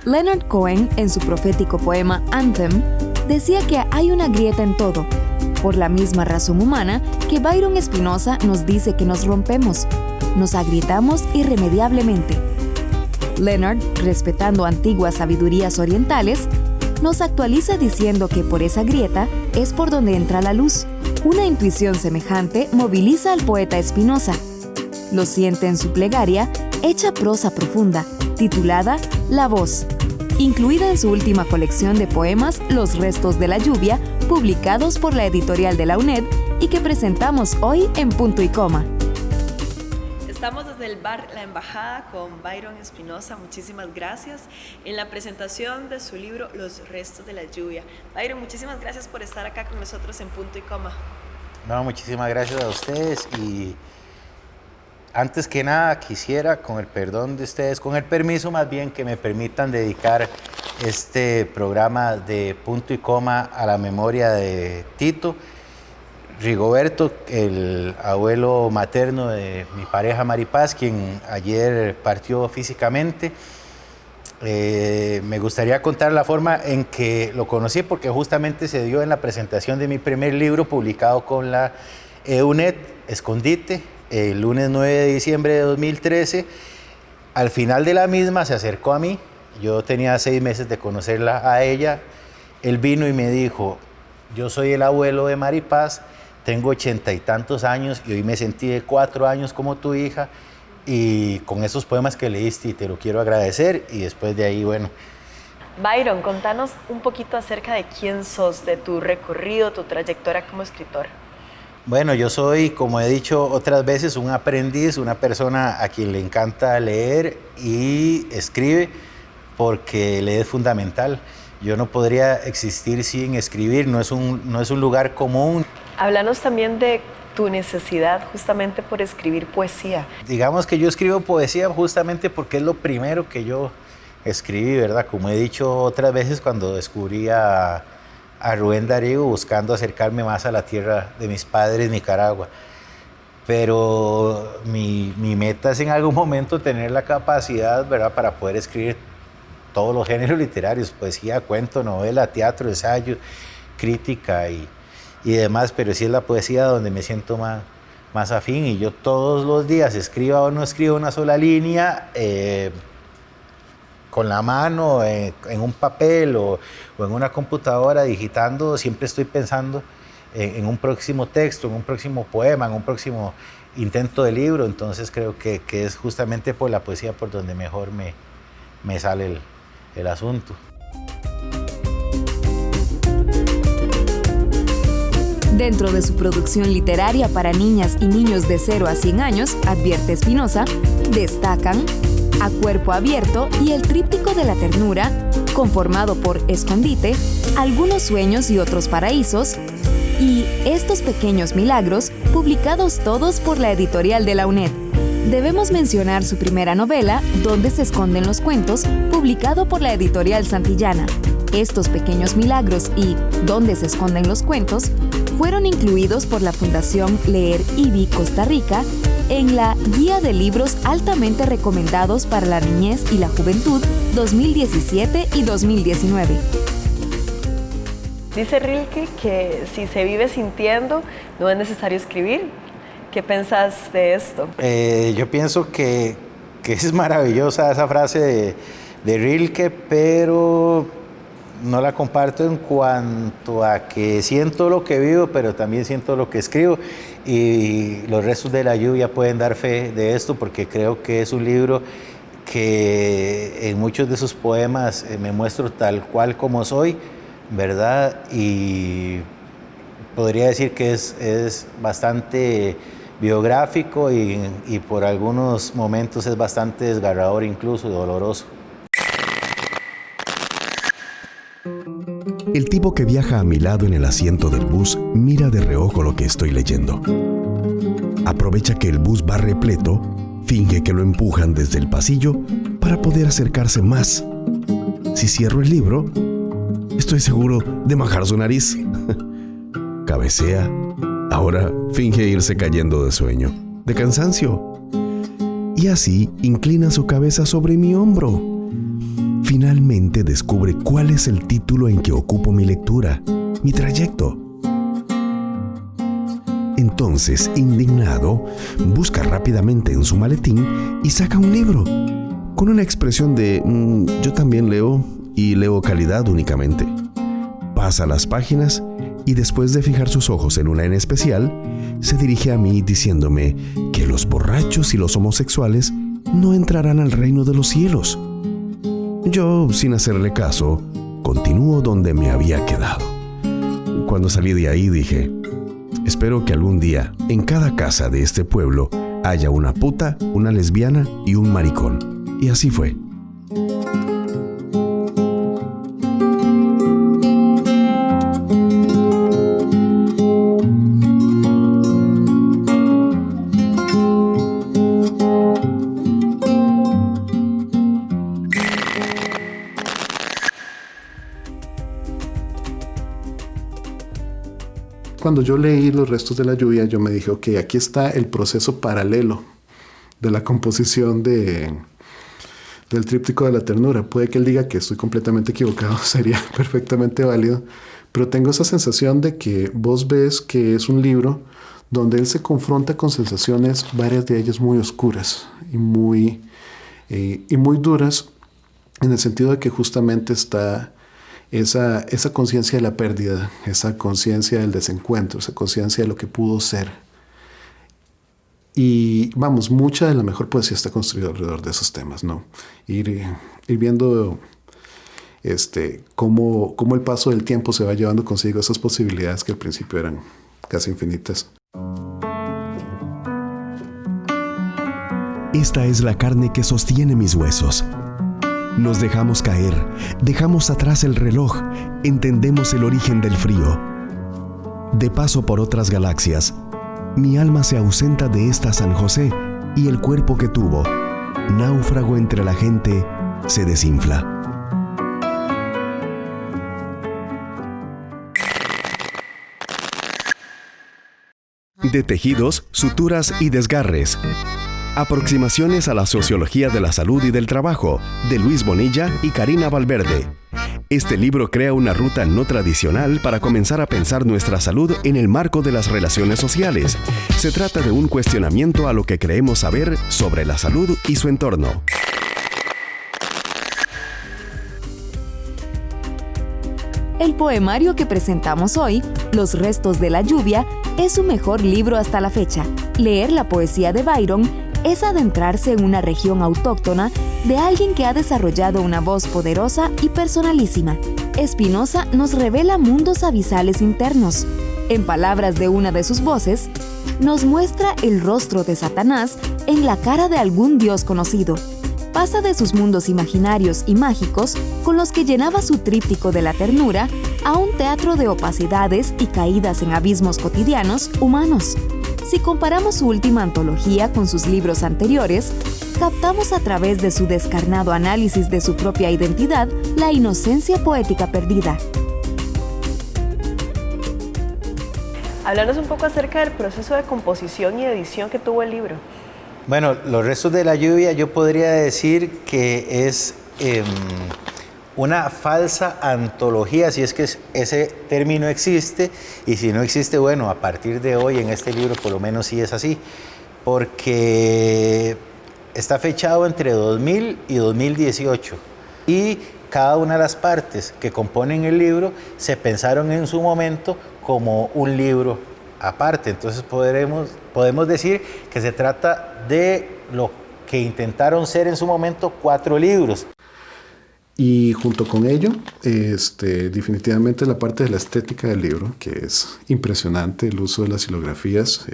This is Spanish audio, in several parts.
Leonard Cohen, en su profético poema Anthem, decía que hay una grieta en todo, por la misma razón humana que Byron Espinosa nos dice que nos rompemos, nos agrietamos irremediablemente. Leonard, respetando antiguas sabidurías orientales, nos actualiza diciendo que por esa grieta es por donde entra la luz. Una intuición semejante moviliza al poeta Espinosa. Lo siente en su plegaria, hecha prosa profunda, titulada La Voz, incluida en su última colección de poemas Los Restos de la Lluvia, publicados por la editorial de la UNED y que presentamos hoy en Punto y Coma. Estamos desde el bar La Embajada con Byron Espinosa, muchísimas gracias, en la presentación de su libro Los Restos de la Lluvia. Byron, muchísimas gracias por estar acá con nosotros en Punto y Coma. No, muchísimas gracias a ustedes y antes que nada quisiera, con el perdón de ustedes, con el permiso más bien, que me permitan dedicar este programa de Punto y Coma a la memoria de Tito Rigoberto, el abuelo materno de mi pareja Maripaz, quien ayer partió físicamente. Me gustaría contar la forma en que lo conocí, porque justamente se dio en la presentación de mi primer libro publicado con la UNED, Escondite, el lunes 9 de diciembre de 2013. Al final de la misma se acercó a mí, yo tenía 6 meses de conocerla a ella. Él vino y me dijo: yo soy el abuelo de Maripaz, tengo 80 y tantos años y hoy me sentí de 4 años como tu hija y con esos poemas que leíste y te lo quiero agradecer. Y después de ahí, bueno. Byron, contanos un poquito acerca de quién sos, de tu recorrido, tu trayectoria como escritor. Bueno, yo soy, como he dicho otras veces, un aprendiz, una persona a quien le encanta leer y escribe, porque leer es fundamental. Yo no podría existir sin escribir, no es un lugar común. Háblanos también de tu necesidad justamente por escribir poesía. Digamos que yo escribo poesía justamente porque es lo primero que yo escribí, ¿verdad? Como he dicho otras veces, cuando descubrí a Rubén Darío, buscando acercarme más a la tierra de mis padres, Nicaragua. Pero mi meta es en algún momento tener la capacidad, ¿verdad?, para poder escribir todos los géneros literarios: poesía, cuento, novela, teatro, ensayo, crítica y demás, pero sí es la poesía donde me siento más afín. Y yo todos los días, escriba o no escriba una sola línea, con la mano, en un papel o en una computadora digitando, siempre estoy pensando en un próximo texto, en un próximo poema, en un próximo intento de libro. Entonces creo que es justamente por la poesía por donde mejor me sale el asunto. Dentro de su producción literaria para niñas y niños de 0 a 100 años, advierte Espinosa, destacan A Cuerpo Abierto y el Tríptico de la Ternura, conformado por Escondite, Algunos Sueños y Otros Paraísos, y Estos Pequeños Milagros, publicados todos por la editorial de la UNED. Debemos mencionar su primera novela, Donde se esconden los cuentos, publicado por la editorial Santillana. Estos Pequeños Milagros y Donde se esconden los cuentos fueron incluidos por la Fundación Leer IBI Costa Rica en la Guía de Libros Altamente Recomendados para la Niñez y la Juventud 2017 y 2019. Dice Rilke que si se vive sintiendo, no es necesario escribir. ¿Qué pensás de esto? Yo pienso que es maravillosa esa frase de Rilke, pero no la comparto en cuanto a que siento lo que vivo, pero también siento lo que escribo. Y Los Restos de la Lluvia pueden dar fe de esto, porque creo que es un libro que en muchos de sus poemas me muestro tal cual como soy, ¿verdad? Y podría decir que es bastante biográfico y por algunos momentos es bastante desgarrador, incluso doloroso. El tipo que viaja a mi lado en el asiento del bus mira de reojo lo que estoy leyendo. Aprovecha que el bus va repleto, finge que lo empujan desde el pasillo para poder acercarse más. Si cierro el libro, estoy seguro de majar su nariz. Cabecea. Ahora finge irse cayendo de sueño, de cansancio. Y así inclina su cabeza sobre mi hombro. finalmente descubre cuál es el título en que ocupo mi lectura, mi trayecto. Entonces, indignado, busca rápidamente en su maletín y saca un libro, con una expresión de yo también leo y leo calidad únicamente. Pasa las páginas y después de fijar sus ojos en una en especial, se dirige a mí diciéndome que los borrachos y los homosexuales no entrarán al reino de los cielos. Yo, sin hacerle caso, continúo donde me había quedado. Cuando salí de ahí dije, espero que algún día, en cada casa de este pueblo, haya una puta, una lesbiana y un maricón. Y así fue. Cuando yo leí Los restos de la lluvia, yo me dije, ok, aquí está el proceso paralelo de la composición del tríptico de la ternura. Puede que él diga que estoy completamente equivocado, sería perfectamente válido, pero tengo esa sensación de que vos ves que es un libro donde él se confronta con sensaciones, varias de ellas muy oscuras y muy duras, en el sentido de que justamente está esa conciencia de la pérdida, esa conciencia del desencuentro, esa conciencia de lo que pudo ser. Y vamos, mucha de la mejor poesía está construida alrededor de esos temas, ¿no? Ir viendo cómo el paso del tiempo se va llevando consigo esas posibilidades que al principio eran casi infinitas. Esta es la carne que sostiene mis huesos. Nos dejamos caer, dejamos atrás el reloj, entendemos el origen del frío. De paso por otras galaxias, mi alma se ausenta de esta San José y el cuerpo que tuvo, náufrago entre la gente, se desinfla. De tejidos, suturas y desgarres. Aproximaciones a la sociología de la salud y del trabajo, de Luis Bonilla y Karina Valverde. Este libro crea una ruta no tradicional para comenzar a pensar nuestra salud en el marco de las relaciones sociales. Se trata de un cuestionamiento a lo que creemos saber sobre la salud y su entorno. El poemario que presentamos hoy, Los restos de la lluvia, es su mejor libro hasta la fecha. Leer la poesía de Byron es adentrarse en una región autóctona de alguien que ha desarrollado una voz poderosa y personalísima. Espinosa nos revela mundos abisales internos. En palabras de una de sus voces, nos muestra el rostro de Satanás en la cara de algún dios conocido. Pasa de sus mundos imaginarios y mágicos, con los que llenaba su tríptico de la ternura, a un teatro de opacidades y caídas en abismos cotidianos humanos. Si comparamos su última antología con sus libros anteriores, captamos a través de su descarnado análisis de su propia identidad la inocencia poética perdida. Háblanos un poco acerca del proceso de composición y edición que tuvo el libro. Bueno, Los restos de la lluvia yo podría decir que es una falsa antología, si es que ese término existe, y si no existe, bueno, a partir de hoy en este libro por lo menos sí es así, porque está fechado entre 2000 y 2018 y cada una de las partes que componen el libro se pensaron en su momento como un libro aparte. Entonces podemos decir que se trata de lo que intentaron ser en su momento 4 libros. Y junto con ello, definitivamente la parte de la estética del libro, que es impresionante, el uso de las silografías.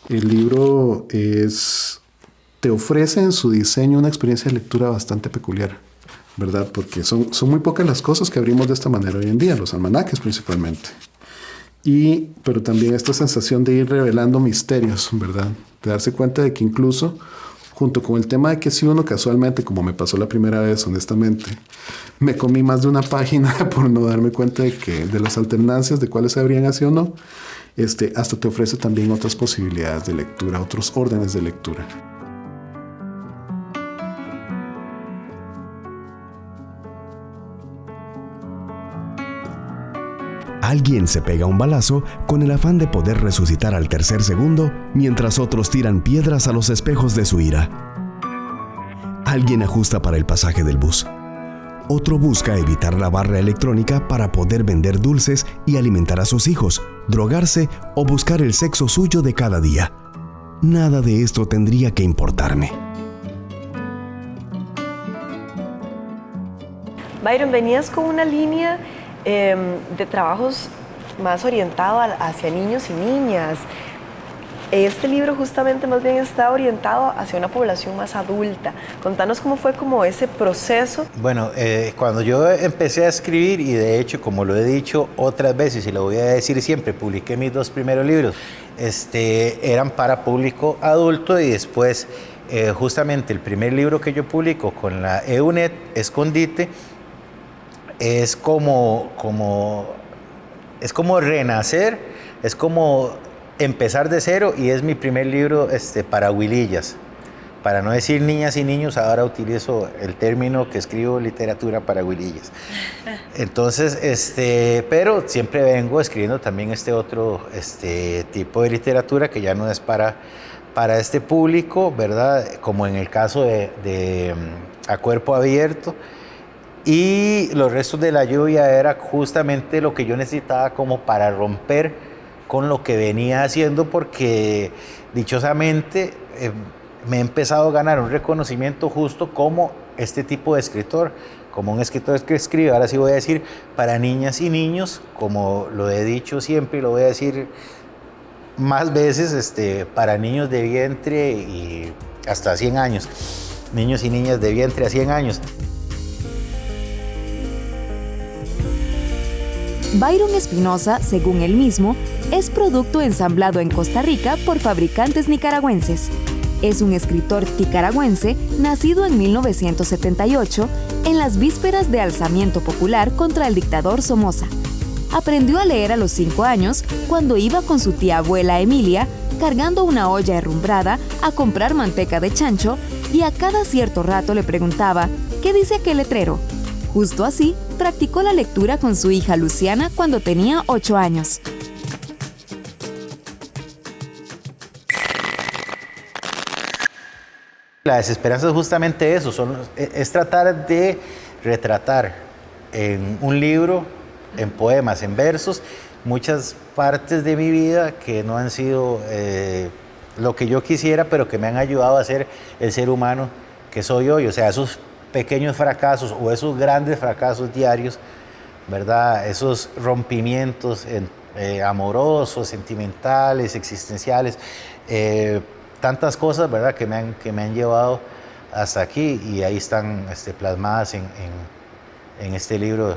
El libro te ofrece en su diseño una experiencia de lectura bastante peculiar, ¿verdad? Porque son muy pocas las cosas que abrimos de esta manera hoy en día, los almanaques principalmente. Pero también esta sensación de ir revelando misterios, ¿verdad? De darse cuenta de que incluso, junto con el tema de que si uno casualmente, como me pasó la primera vez, honestamente, me comí más de una página por no darme cuenta de las alternancias, de cuáles habrían así o no, hasta te ofrece también otras posibilidades de lectura, otros órdenes de lectura. Alguien se pega un balazo con el afán de poder resucitar al tercer segundo, mientras otros tiran piedras a los espejos de su ira. Alguien ajusta para el pasaje del bus. Otro busca evitar la barra electrónica para poder vender dulces y alimentar a sus hijos, drogarse o buscar el sexo suyo de cada día. Nada de esto tendría que importarme. Byron, venías con una línea de trabajos más orientado hacia niños y niñas. Este libro justamente más bien está orientado hacia una población más adulta. Contanos cómo fue como ese proceso. Bueno, cuando yo empecé a escribir, y de hecho, como lo he dicho otras veces y lo voy a decir siempre, publiqué mis 2 primeros libros, eran para público adulto, y después justamente el primer libro que yo publico con la EUNET, Escondite, es como renacer, es como empezar de cero, y es mi primer libro para huilillas. Para no decir niñas y niños, ahora utilizo el término que escribo literatura para huilillas. Entonces, pero siempre vengo escribiendo también otro tipo de literatura que ya no es para este público, ¿verdad? Como en el caso de A Cuerpo Abierto. Y Los Restos de la Lluvia era justamente lo que yo necesitaba como para romper con lo que venía haciendo, porque dichosamente me he empezado a ganar un reconocimiento justo como este tipo de escritor, como un escritor que escribe, ahora sí voy a decir, para niñas y niños, como lo he dicho siempre y lo voy a decir más veces, para niños de vientre y hasta 100 años, niños y niñas de vientre a 100 años. Byron Espinosa, según él mismo, es producto ensamblado en Costa Rica por fabricantes nicaragüenses. Es un escritor nicaragüense nacido en 1978, en las vísperas de alzamiento popular contra el dictador Somoza. Aprendió a leer a los 5 años cuando iba con su tía abuela Emilia cargando una olla herrumbrada a comprar manteca de chancho, y a cada cierto rato le preguntaba ¿qué dice aquel letrero? Justo así, practicó la lectura con su hija Luciana cuando tenía 8 años. La desesperanza es justamente eso, es tratar de retratar en un libro, en poemas, en versos, muchas partes de mi vida que no han sido lo que yo quisiera, pero que me han ayudado a ser el ser humano que soy hoy. O sea, esos pequeños fracasos o esos grandes fracasos diarios, ¿verdad? Esos rompimientos amorosos, sentimentales, existenciales, tantas cosas, ¿verdad? que me han llevado hasta aquí, y ahí están plasmadas en este libro.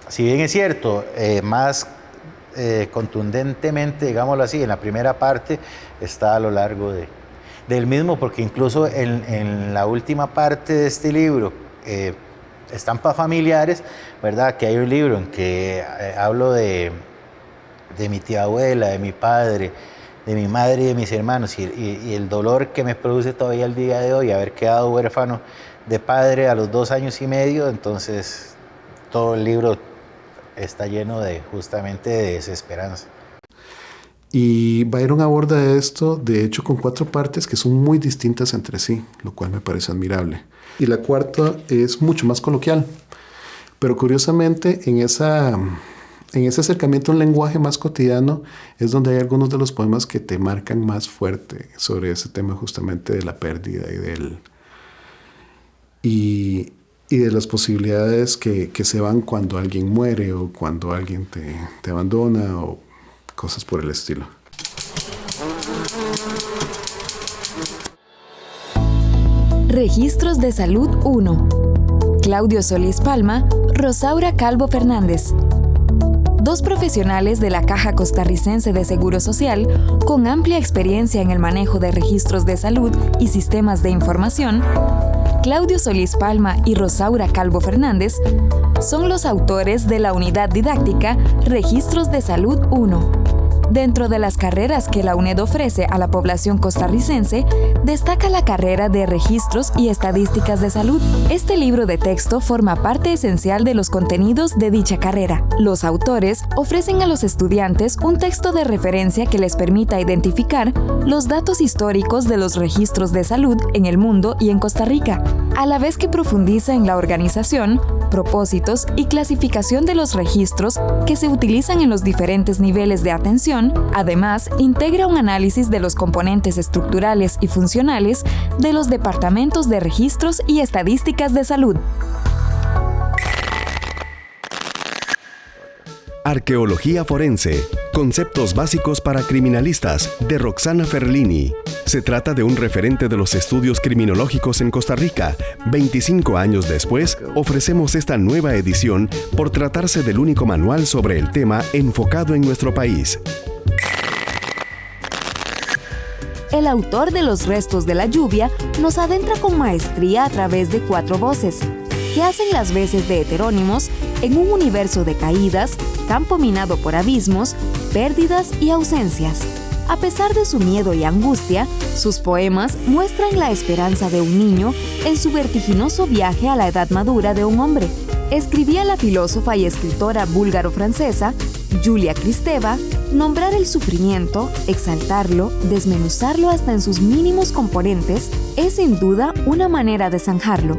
Si bien es cierto, más contundentemente, digámoslo así, en la primera parte está a lo largo del mismo, porque incluso en la última parte de este libro, Estampas Familiares, ¿verdad? Que hay un libro en que hablo de mi tía abuela, de mi padre, de mi madre y de mis hermanos, y el dolor que me produce todavía el día de hoy haber quedado huérfano de padre a los 2 años y medio. Entonces todo el libro está lleno justamente de desesperanza. Y Byron aborda esto, de hecho, con 4 partes que son muy distintas entre sí, lo cual me parece admirable. Y la cuarta es mucho más coloquial, pero curiosamente en ese acercamiento a un lenguaje más cotidiano es donde hay algunos de los poemas que te marcan más fuerte sobre ese tema justamente de la pérdida y de las posibilidades que se van cuando alguien muere o cuando alguien te abandona o cosas por el estilo. Registros de Salud 1. Claudio Solís Palma, Rosaura Calvo Fernández. 2 profesionales de la Caja Costarricense de Seguro Social, con amplia experiencia en el manejo de registros de salud y sistemas de información, Claudio Solís Palma y Rosaura Calvo Fernández son los autores de la unidad didáctica Registros de Salud 1, Dentro de las carreras que la UNED ofrece a la población costarricense, destaca la carrera de Registros y Estadísticas de Salud. Este libro de texto forma parte esencial de los contenidos de dicha carrera. Los autores ofrecen a los estudiantes un texto de referencia que les permita identificar los datos históricos de los registros de salud en el mundo y en Costa Rica, a la vez que profundiza en la organización, propósitos y clasificación de los registros que se utilizan en los diferentes niveles de atención. Además, integra un análisis de los componentes estructurales y funcionales de los departamentos de registros y estadísticas de salud. Arqueología forense. Conceptos básicos para criminalistas, de Roxana Ferlini. Se trata de un referente de los estudios criminológicos en Costa Rica. 25 años después, ofrecemos esta nueva edición por tratarse del único manual sobre el tema enfocado en nuestro país. El autor de Los restos de la lluvia nos adentra con maestría a través de 4 voces, que hacen las veces de heterónimos en un universo de caídas, campo minado por abismos, pérdidas y ausencias. A pesar de su miedo y angustia, sus poemas muestran la esperanza de un niño en su vertiginoso viaje a la edad madura de un hombre. Escribía la filósofa y escritora búlgaro-francesa Julia Kristeva: nombrar el sufrimiento, exaltarlo, desmenuzarlo hasta en sus mínimos componentes, es sin duda una manera de zanjarlo.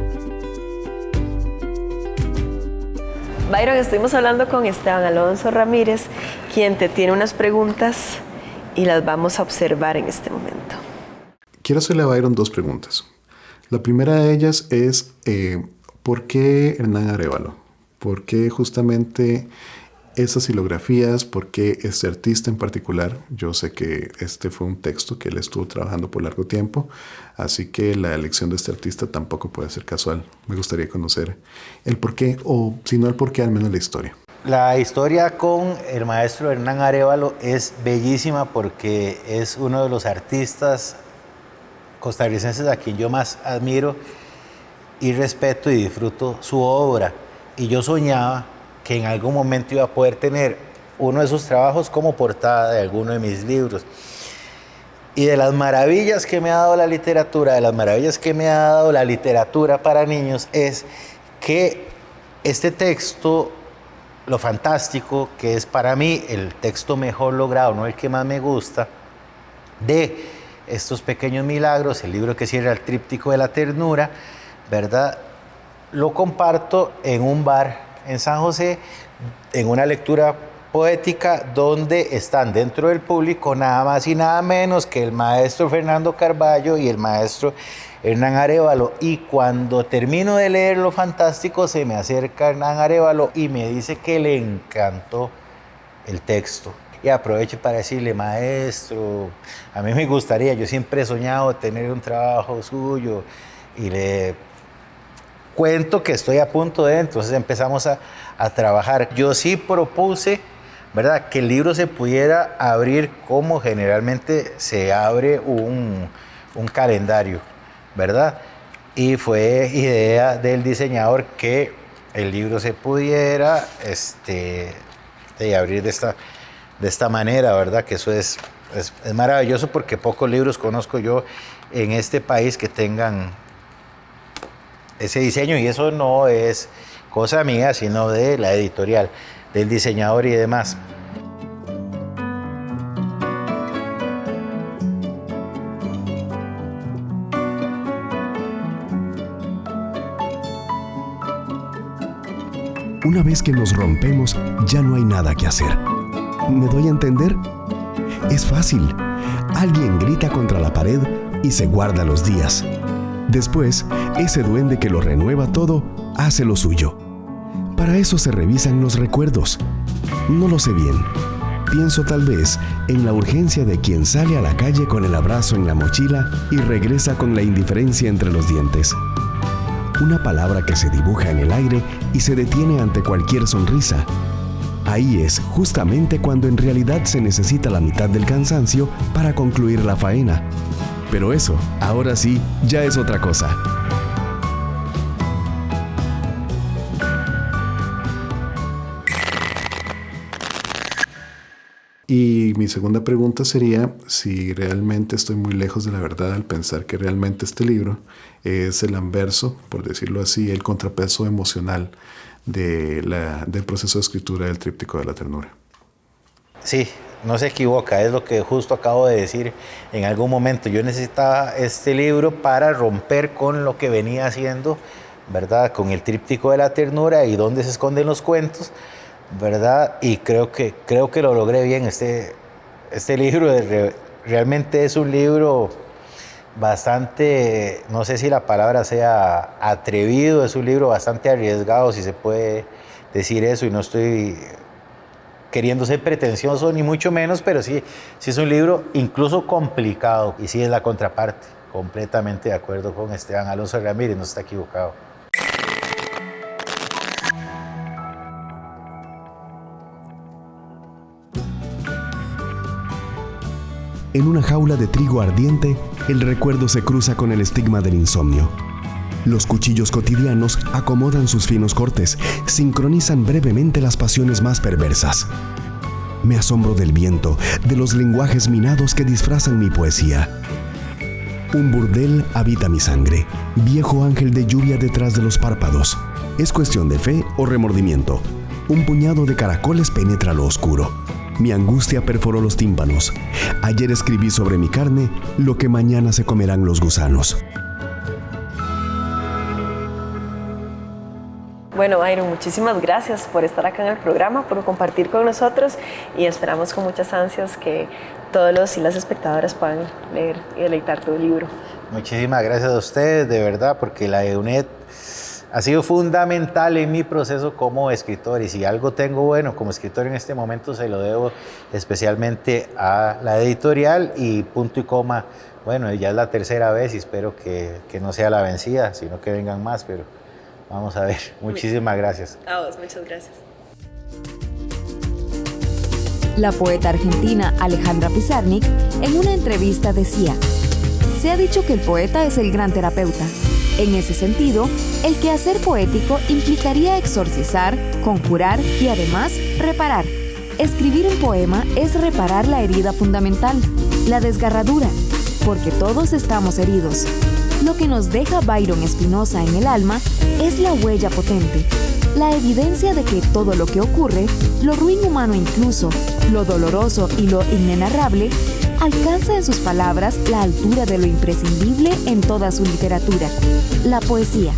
Byron, estuvimos hablando con Esteban Alonso Ramírez, quien te tiene unas preguntas y las vamos a observar en este momento. Quiero hacerle a Byron 2 preguntas. La primera de ellas es, ¿por qué Hernán Arévalo? ¿Por qué justamente esas silografías? ¿Por qué este artista en particular? Yo sé que este fue un texto que él estuvo trabajando por largo tiempo, así que la elección de este artista tampoco puede ser casual. Me gustaría conocer el por qué, o si no el por qué, al menos la historia. La historia con el maestro Hernán Arévalo es bellísima porque es uno de los artistas costarricenses a quien yo más admiro y respeto y disfruto su obra. Y yo soñaba que en algún momento iba a poder tener uno de sus trabajos como portada de alguno de mis libros. Y de las maravillas que me ha dado la literatura, de las maravillas que me ha dado la literatura para niños, es que este texto, lo fantástico, que es para mí el texto mejor logrado, no el que más me gusta, de estos pequeños milagros, el libro que cierra el tríptico de la ternura, ¿verdad? Lo comparto en un bar en San José, en una lectura poética donde están dentro del público nada más y nada menos que el maestro Fernando Carballo y el maestro Hernán Arévalo. Y cuando termino de leer lo fantástico, se me acerca Hernán Arévalo y me dice que le encantó el texto. Y aprovecho para decirle: maestro, a mí me gustaría, yo siempre he soñado tener un trabajo suyo, y le cuento que estoy a punto de, entonces empezamos a trabajar. Yo sí propuse, ¿verdad?, que el libro se pudiera abrir como generalmente se abre un calendario, ¿verdad? Y fue idea del diseñador que el libro se pudiera abrir de esta manera, ¿verdad? Que eso es maravilloso, porque pocos libros conozco yo en este país que tengan ese diseño, y eso no es cosa mía, sino de la editorial, del diseñador y demás. Una vez que nos rompemos, ya no hay nada que hacer. ¿Me doy a entender? Es fácil. Alguien grita contra la pared y se guarda los días. Después, ese duende que lo renueva todo, hace lo suyo. Para eso se revisan los recuerdos. No lo sé bien. Pienso tal vez en la urgencia de quien sale a la calle con el abrazo en la mochila y regresa con la indiferencia entre los dientes. Una palabra que se dibuja en el aire y se detiene ante cualquier sonrisa. Ahí es justamente cuando en realidad se necesita la mitad del cansancio para concluir la faena. Pero eso, ahora sí, ya es otra cosa. Y mi segunda pregunta sería si realmente estoy muy lejos de la verdad al pensar que realmente este libro es el anverso, por decirlo así, el contrapeso emocional del proceso de escritura del Tríptico de la Ternura. Sí, no se equivoca, es lo que justo acabo de decir en algún momento. Yo necesitaba este libro para romper con lo que venía haciendo, ¿verdad? Con el Tríptico de la Ternura y dónde se esconden los cuentos, ¿verdad? Y creo que lo logré bien. Este libro realmente es un libro bastante, no sé si la palabra sea atrevido, es un libro bastante arriesgado, si se puede decir eso, y no estoy queriendo ser pretencioso ni mucho menos, pero sí es un libro incluso complicado, y sí es la contraparte. Completamente de acuerdo con Esteban Alonso Ramírez, no está equivocado. En una jaula de trigo ardiente, el recuerdo se cruza con el estigma del insomnio. Los cuchillos cotidianos acomodan sus finos cortes, sincronizan brevemente las pasiones más perversas. Me asombro del viento, de los lenguajes minados que disfrazan mi poesía. Un burdel habita mi sangre, viejo ángel de lluvia detrás de los párpados. Es cuestión de fe o remordimiento. Un puñado de caracoles penetra lo oscuro. Mi angustia perforó los tímpanos. Ayer escribí sobre mi carne lo que mañana se comerán los gusanos. Bueno, Byron, muchísimas gracias por estar acá en el programa, por compartir con nosotros, y esperamos con muchas ansias que todos los y las espectadoras puedan leer y deleitar tu libro. Muchísimas gracias a ustedes, de verdad, porque la EUNED ha sido fundamental en mi proceso como escritor, y si algo tengo bueno como escritor en este momento se lo debo especialmente a la editorial, y punto y coma. Bueno, ya es la tercera vez y espero que no sea la vencida, sino que vengan más, pero vamos a ver. Muchísimas gracias. A vos, muchas gracias. La poeta argentina Alejandra Pizarnik en una entrevista decía: se ha dicho que el poeta es el gran terapeuta. En ese sentido, el quehacer poético implicaría exorcizar, conjurar y además reparar. Escribir un poema es reparar la herida fundamental, la desgarradura, porque todos estamos heridos. Lo que nos deja Byron Espinosa en el alma es la huella potente, la evidencia de que todo lo que ocurre, lo ruin humano incluso, lo doloroso y lo inenarrable, alcanza en sus palabras la altura de lo imprescindible en toda su literatura, la poesía.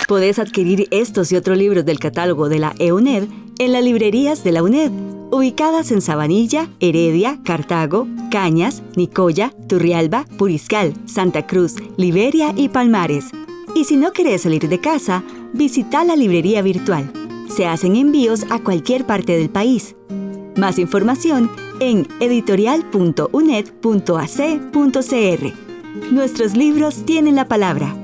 Podés adquirir estos y otros libros del catálogo de la EUNED en las librerías de la UNED, ubicadas en Sabanilla, Heredia, Cartago, Cañas, Nicoya, Turrialba, Puriscal, Santa Cruz, Liberia y Palmares. Y si no querés salir de casa, visita la librería virtual. Se hacen envíos a cualquier parte del país. Más información en editorial.uned.ac.cr. Nuestros libros tienen la palabra.